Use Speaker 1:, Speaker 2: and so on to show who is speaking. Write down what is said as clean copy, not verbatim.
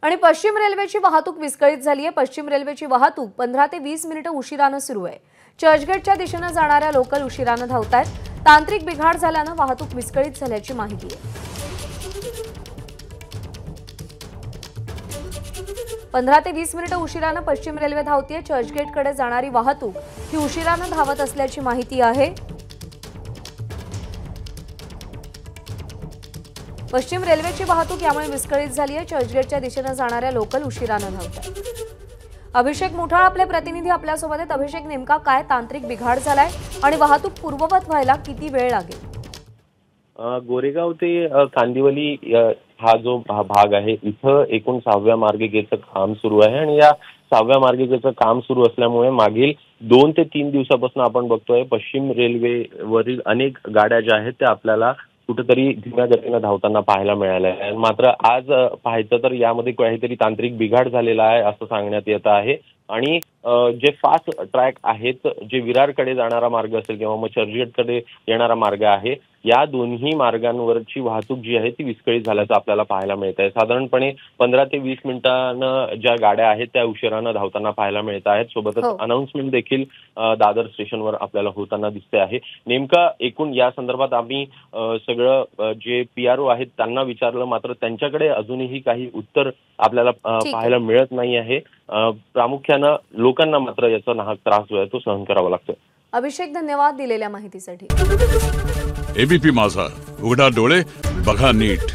Speaker 1: आणि पश्चिम रेल्वेची वाहतूक विस्कळीत झाली आहे। पश्चिम रेल्वेची वाहतूक 15 ते 20 मिनिटे उशिराने सुरू आहे। चर्चगेटच्या दिशेने जाणाऱ्या लोकल उशिराने धावतायत। तांत्रिक बिघाड झाल्याने वाहतूक विस्कळीत झाल्याची माहिती आहे। 15 ते 20 मिनिटे उशिराने पश्चिम रेल्वे धावतीये। चर्चगेटकडे जाणारी वाहतूक ही उशिराने धावत असल्याची माहिती आहे। पश्चिम रेल्वेची वाहतूक यामुळे विस्कळीत झाली आहे। चर्चगेटच्या दिशेने जाणाऱ्या लोकल उशिराने धावतात। अभिषेक मुठाळ आपले प्रतिनिधी आपल्यासोबत आहेत। अभिषेक, नेमका काय तांत्रिक बिघाड झालाय आणि वाहतूक पूर्ववत व्हायला किती वेळ लागेल?
Speaker 2: गोरेगाव ते कांदिवली हा जो भाग आहे, इथं एकूण 6व्या मार्गिकेचं काम सुरू आहे आणि या 6व्या मार्गिकेचं काम सुरू असल्यामुळे मागील 2 ते 3 दिवसापासून आपण बघतोय पश्चिम रेल्वेवरील अनेक गाड्या ज्या आहेत त्या आपल्याला कुठेतरी धीम्या गतीने धावताना पाहायला मिळाल्या आहे। मात्र आज पाहायचं तर यामध्ये काहीतरी तांत्रिक बिघाड झालेला आहे असं सांगण्यात येत आहे। आणि जे फास्ट ट्रॅक आहेत, जे विरारकडे जाणारा मार्ग असेल किंवा मग चर्चगेटकडे येणारा मार्ग आहे, या दोन्ही मार्गांवरची वाहतूक जी आहे ती विस्कळीत झाल्याचं आपल्याला पाहायला मिळत आहे। साधारणपणे 15 ते 20 मिनिटांना ज्या गाड्या आहेत त्या उशिराने धावताना पाहायला मिळत आहेत। सोबतच अनाउन्समेंट देखील दादर स्टेशनवर आपल्याला होताना दिसते आहे। नेमका एकूण या संदर्भात आम्ही सगळं जे PRO आहेत त्यांना विचारलं, मात्र त्यांच्याकडे अजूनही काही उत्तर आपल्याला पाहायला मिळत नाही आहे। प्रामुख्याने लोकांना मात्र याचा नाहक त्रास जो आहे तो सहन करावा लागतो।
Speaker 1: अभिषेक, धन्यवाद दिलेल्या माहितीसाठी।
Speaker 3: ABP माझा, उघडा डोळे बघा नीट।